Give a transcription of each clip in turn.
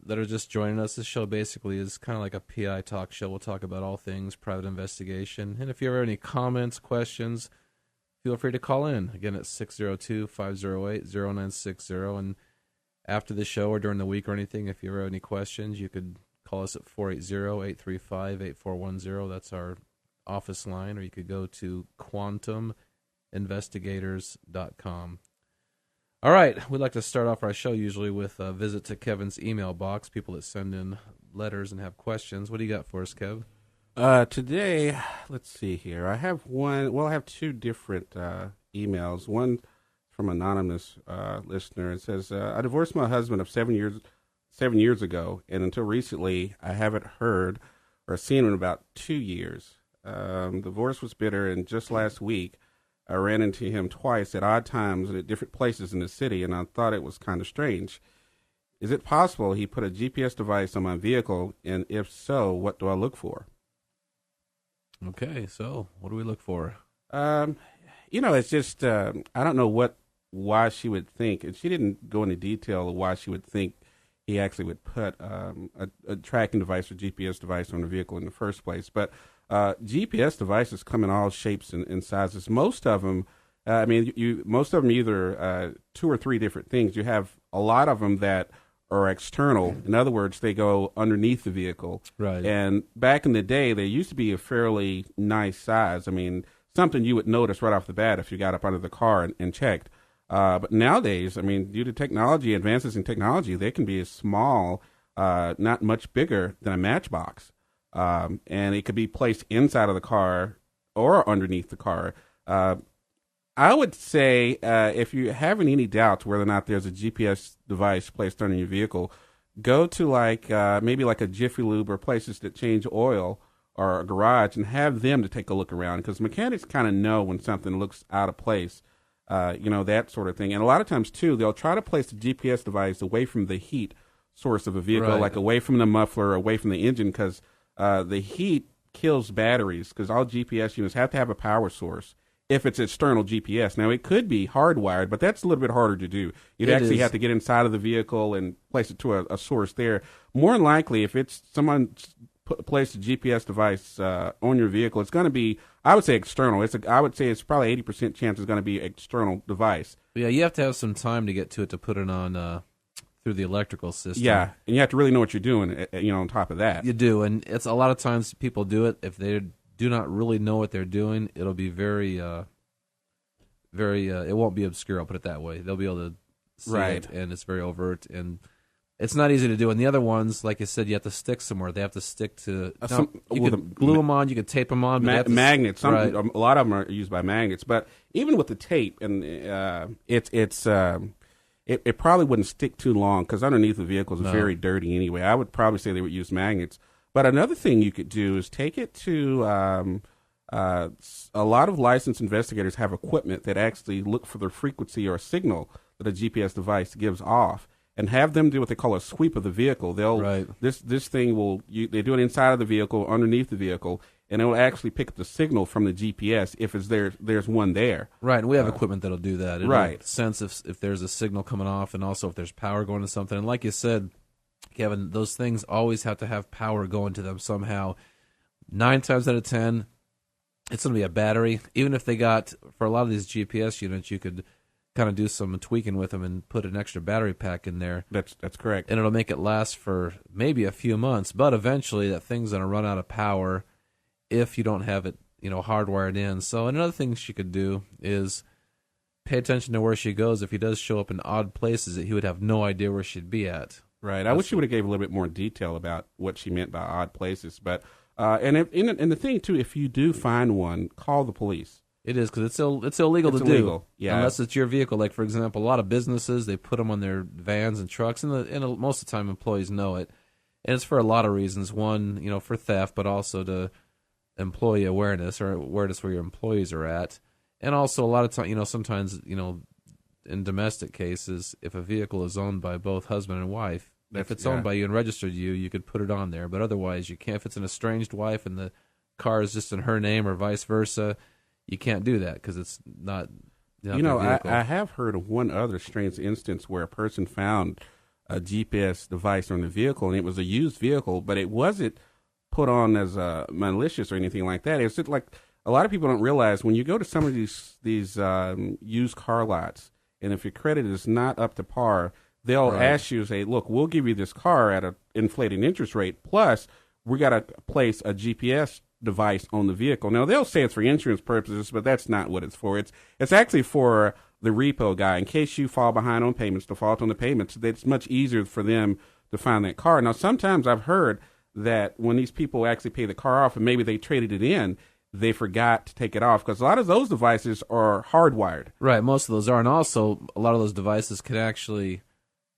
that are just joining us, this show basically is kind of like a PI talk show. We'll talk about all things private investigation. And if you have any comments, questions, feel free to call in. Again, it's 602-508-0960. And after the show or during the week or anything, if you ever have any questions, you could call us at 480-835-8410. That's our office line. Or you could go to quantuminvestigators.com. All right, we'd like to start off our show usually with a visit to Kevin's email box, people that send in letters and have questions. What do you got for us, Kev? Today, let's see here. I have two different emails. One from an anonymous listener. It says, I divorced my husband of 7 years ago, and until recently, I haven't heard or seen him in about 2 years. Divorce was bitter, and just last week, I ran into him twice at odd times at different places in the city, and I thought it was kind of strange. Is it possible he put a GPS device on my vehicle, and if so, what do I look for? Okay, so what do we look for? It's just, I don't know why she would think, and she didn't go into detail of why she would think he actually would put a tracking device or GPS device on the vehicle in the first place, but GPS devices come in all shapes and sizes. Most of them, either 2 or 3 different things. You have a lot of them that are external. In other words, they go underneath the vehicle. Right. And back in the day, they used to be a fairly nice size. I mean, something you would notice right off the bat if you got up under the car and checked. But nowadays, I mean, due to technology, advances in technology, they can be as small, not much bigger than a matchbox. And it could be placed inside of the car or underneath the car. I would say if you're having any doubts whether or not there's a GPS device placed under your vehicle, go to maybe like a Jiffy Lube or places that change oil or a garage and have them to take a look around, because mechanics kind of know when something looks out of place, that sort of thing. And a lot of times, too, they'll try to place the GPS device away from the heat source of a vehicle, right, like away from the muffler, away from the engine, because the heat kills batteries, because all GPS units have to have a power source if it's external GPS. Now, it could be hardwired, but that's a little bit harder to do. You'd actually have to get inside of the vehicle and place it to a source there. More than likely, if it's someone placed a GPS device on your vehicle, it's going to be, I would say, external. I would say it's probably 80% chance it's going to be external device. Yeah, you have to have some time to get to it to put it on through the electrical system. Yeah, and you have to really know what you're doing, on top of that. You do, and it's a lot of times people do it. If they do not really know what they're doing, it'll be very, it won't be obscure, I'll put it that way. They'll be able to see it, and it's very overt, and it's not easy to do. And the other ones, like you said, you have to stick somewhere. They have to stick to, you can glue them on, you can tape them on. Magnets. Right. A lot of them are used by magnets, but even with the tape, and it probably wouldn't stick too long, because underneath the vehicle is very dirty anyway. I would probably say they would use magnets. But another thing you could do is take it to a lot of licensed investigators have equipment that actually look for the frequency or signal that a GPS device gives off, and have them do what they call a sweep of the vehicle. This thing they do it inside of the vehicle, underneath the vehicle, and it will actually pick up the signal from the GPS if there's one there. Right, and we have equipment that'll do that. It'll sense if there's a signal coming off, and also if there's power going to something. And like you said, Kevin, those things always have to have power going to them somehow. 9 times out of 10, it's going to be a battery. Even if they got, for a lot of these GPS units, you could kind of do some tweaking with them and put an extra battery pack in there. That's correct. And it'll make it last for maybe a few months. But eventually that thing's going to run out of power if you don't have it, hardwired in. So another thing she could do is pay attention to where she goes. If he does show up in odd places, he would have no idea where she'd be at. Right. I wish you would have gave a little bit more detail about what she meant by odd places. But and the thing too, if you do find one, call the police. It is, because it's illegal to do. Yeah. Unless it's your vehicle. Like, for example, a lot of businesses, they put them on their vans and trucks, and most of the time employees know it. And it's for a lot of reasons. One, for theft, but also to employee awareness, or awareness where your employees are at. And also a lot of times, sometimes, in domestic cases, if a vehicle is owned by both husband and wife, if it's owned by you and registered to you, you could put it on there. But otherwise, you can't. If it's an estranged wife and the car is just in her name or vice versa, you can't do that, because it's not. I have heard of one other strange instance where a person found a GPS device on the vehicle, and it was a used vehicle, but it wasn't put on as malicious or anything like that. It's just like a lot of people don't realize when you go to some of these used car lots, and if your credit is not up to par, they'll ask you, say, look, we'll give you this car at an inflated interest rate, plus we got to place a GPS device on the vehicle. Now, they'll say it's for insurance purposes, but that's not what it's for. It's actually for the repo guy. In case you fall behind on payments, default on the payments, it's much easier for them to find that car. Now, sometimes I've heard that when these people actually pay the car off and maybe they traded it in, they forgot to take it off, because a lot of those devices are hardwired. Right, most of those are. And also, a lot of those devices can actually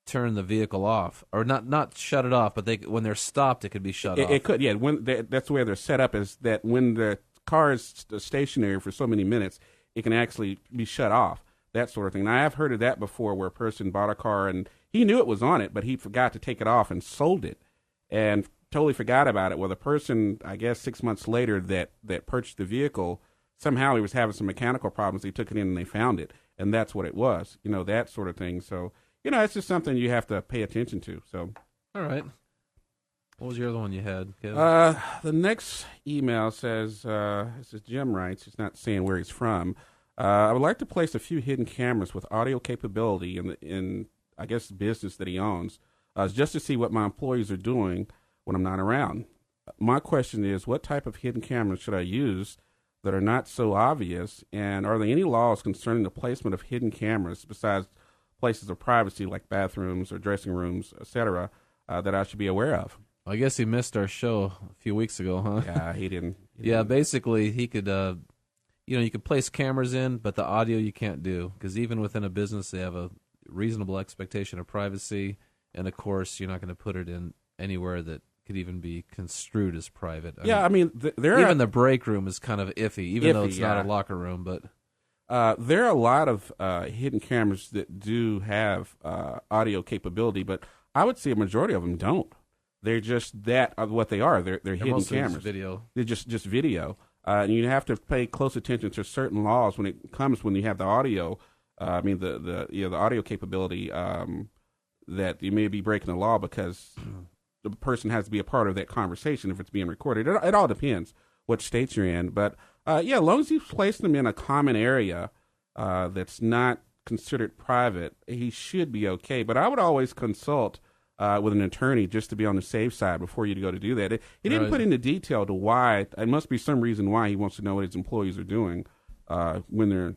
turn the vehicle off, or not shut it off, but when they're stopped, it could be shut off. It could, yeah. That's the way they're set up, is that when the car is stationary for so many minutes, it can actually be shut off, that sort of thing. Now, I've heard of that before, where a person bought a car and he knew it was on it, but he forgot to take it off and sold it, and totally forgot about it. Well, the person, I guess 6 months later that purchased the vehicle, somehow he was having some mechanical problems. They took it in and they found it, and that's what it was, that sort of thing. So, it's just something you have to pay attention to. So, all right. What was your other one you had, Kevin? The next email says, this is Jim writes, he's not saying where he's from. I would like to place a few hidden cameras with audio capability in I guess, business that he owns, just to see what my employees are doing when I'm not around. My question is, what type of hidden cameras should I use that are not so obvious, and are there any laws concerning the placement of hidden cameras besides places of privacy like bathrooms or dressing rooms, etc., that I should be aware of? I guess he missed our show a few weeks ago, huh? Yeah, he didn't. Basically, he could, you could place cameras in, but the audio you can't do, because even within a business, they have a reasonable expectation of privacy, and of course, you're not going to put it in anywhere that could even be construed as private. Even the break room is kind of iffy, though it's not a locker room. But there are a lot of hidden cameras that do have audio capability, but I would say a majority of them don't. They're just what they are. They're hidden cameras. Video. They're just video. And you have to pay close attention to certain laws when you have the audio. The audio capability that you may be breaking the law because the person has to be a part of that conversation if it's being recorded. It all depends what state you're in. But, as long as you place them in a common area that's not considered private, he should be okay. But I would always consult with an attorney just to be on the safe side before you go to do that. He didn't put into detail to why. There must be some reason why he wants to know what his employees are doing when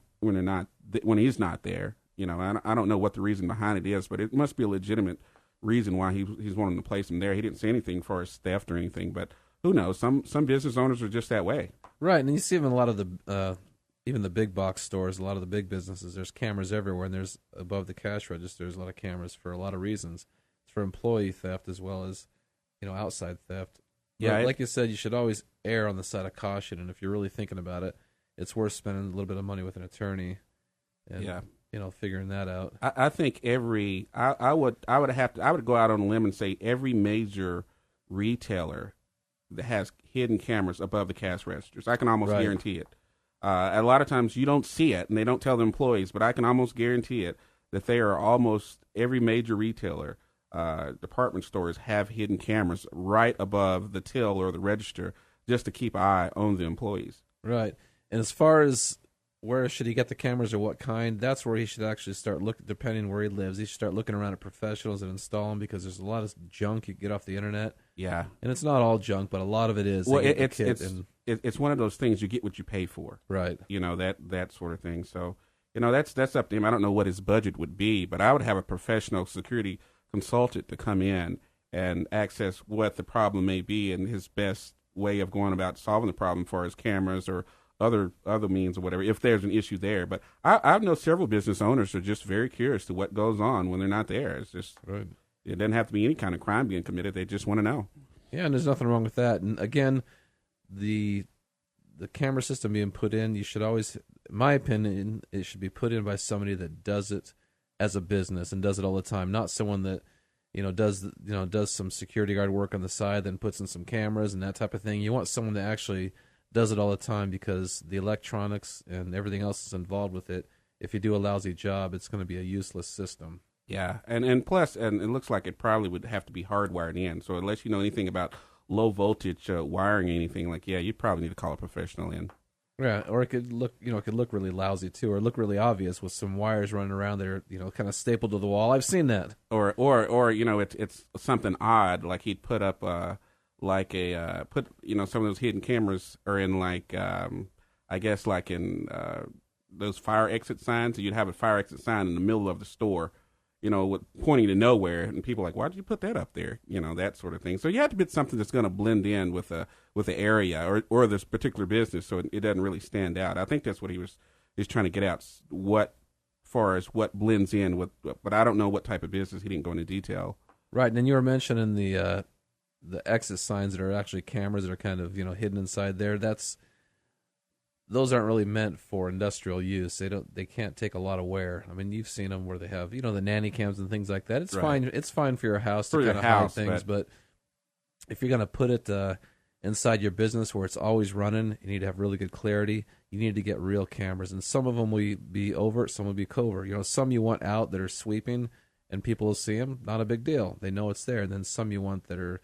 he's not there. I don't know what the reason behind it is, but it must be a legitimate reason why he's wanting to place them there. He didn't say anything for his theft or anything, but who knows? Some business owners are just that way. Right, and you see even a lot of the even the big box stores, a lot of the big businesses, there's cameras everywhere, and there's above the cash registers a lot of cameras for a lot of reasons. It's for employee theft as well as outside theft. Yeah, like you said, you should always err on the side of caution, and if you're really thinking about it, it's worth spending a little bit of money with an attorney. And, figuring that out. I think I would go out on a limb and say every major retailer that has hidden cameras above the cash registers. I can almost guarantee it. A lot of times you don't see it, and they don't tell the employees, but I can almost guarantee it that they are almost every major retailer. Department stores have hidden cameras right above the till or the register just to keep an eye on the employees. Right. And as far as where should he get the cameras or what kind, that's where he should actually start looking, depending where he lives. He should start looking around at professionals that install them, because there's a lot of junk you get off the internet. Yeah. And it's not all junk, but a lot of it is. Well, it's one of those things, you get what you pay for. Right. That sort of thing. So, that's up to him. I don't know what his budget would be, but I would have a professional security consultant to come in and access what the problem may be and his best way of going about solving the problem for his cameras or other means or whatever, if there's an issue there. But I know several business owners are just very curious to what goes on when they're not there. It's just, It doesn't have to be any kind of crime being committed. They just want to know. Yeah, and there's nothing wrong with that. And again, the camera system being put in, you should always, in my opinion, it should be put in by somebody that does it as a business and does it all the time, not someone that does some security guard work on the side, then puts in some cameras and that type of thing. You want someone that actually does it all the time, because the electronics and everything else is involved with it. If you do a lousy job, it's going to be a useless system. Yeah, and plus, and it looks like it probably would have to be hardwired in. So unless you know anything about low voltage wiring or anything, like, yeah, you probably need to call a professional in. Yeah, or it could look, it could look really lousy too, or look really obvious with some wires running around there, kind of stapled to the wall. I've seen that. Or it's something odd, like he'd put up some of those hidden cameras are in like I guess like in those fire exit signs. So you'd have a fire exit sign in the middle of the store, pointing to nowhere, and people are like, why did you put that up there? That sort of thing. So you have to put something that's going to blend in with the area or this particular business, so it doesn't really stand out. I think that's what he's trying to get out, far as what blends in with, but I don't know what type of business. He didn't go into detail. Right, and then you were mentioning the exit signs that are actually cameras that are kind of hidden inside there. Those aren't really meant for industrial use. They can't take a lot of wear. I mean, you've seen them where they have the nanny cams and things like that. It's right. fine. It's fine for your house to kind of hide things, but if you're going to put it inside your business where it's always running, you need to have really good clarity. You need to get real cameras, and some of them will be overt, some will be covert. Some you want out that are sweeping, and people will see them. Not a big deal. They know it's there. And then some you want that are,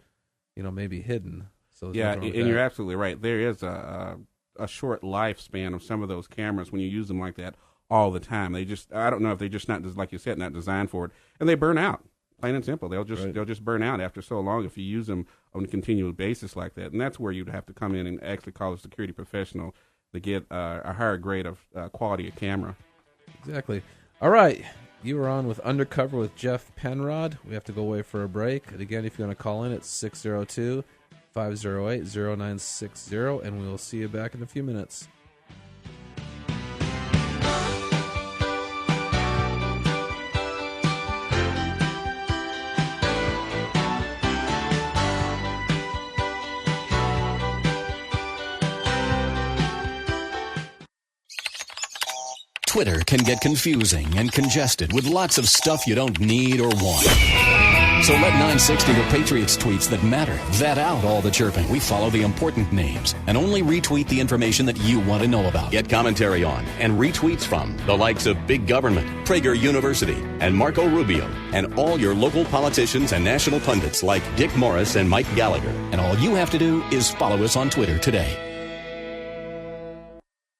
maybe hidden. So yeah, and you're absolutely right. There is a short lifespan of some of those cameras when you use them like that all the time. I don't know if they're just not, like you said, not designed for it, and they burn out. Plain and simple. They'll just burn out after so long if you use them on a continual basis like that. And that's where you'd have to come in and actually call a security professional to get a higher grade of quality of camera. Exactly. All right. You are on with Undercover with Jeff Penrod. We have to go away for a break. And again, if you want to call in, it's 602-508-0960, and we will see you back in a few minutes. Twitter can get confusing and congested with lots of stuff you don't need or want. So let 960 The Patriots tweets that matter vet out all the chirping. We follow the important names and only retweet the information that you want to know about. Get commentary on and retweets from the likes of Big Government, Prager University, and Marco Rubio, and all your local politicians and national pundits like Dick Morris and Mike Gallagher. And all you have to do is follow us on Twitter today.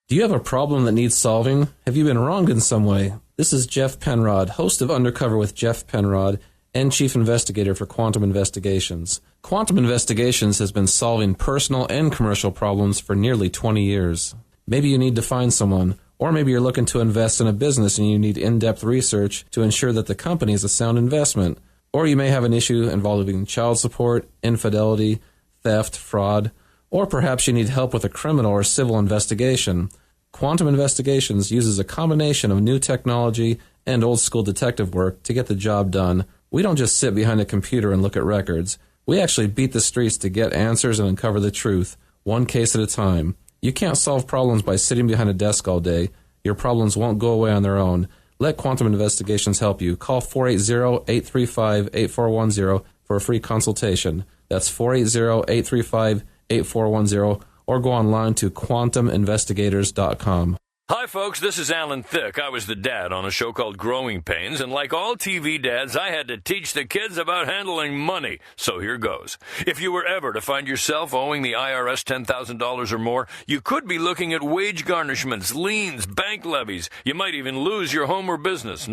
Do you have a problem that needs solving? Have you been wronged in some way? This is Jeff Penrod, host of Undercover with Jeff Penrod and chief investigator for Quantum Investigations. Quantum Investigations has been solving personal and commercial problems for nearly 20 years. Maybe you need to find someone, or maybe you're looking to invest in a business and you need in-depth research to ensure that the company is a sound investment. Or you may have an issue involving child support, infidelity, theft, fraud, or perhaps you need help with a criminal or civil investigation. Quantum Investigations uses a combination of new technology and old-school detective work to get the job done. We don't just sit behind a computer and look at records. We actually beat the streets to get answers and uncover the truth, one case at a time. You can't solve problems by sitting behind a desk all day. Your problems won't go away on their own. Let Quantum Investigations help you. Call 480-835-8410 for a free consultation. That's 480-835-8410, or go online to quantuminvestigators.com. Hi, folks. This is Alan Thicke. I was the dad on a show called Growing Pains, and like all TV dads, I had to teach the kids about handling money. So here goes. If you were ever to find yourself owing the IRS $10,000 or more, you could be looking at wage garnishments, liens, bank levies. You might even lose your home or business.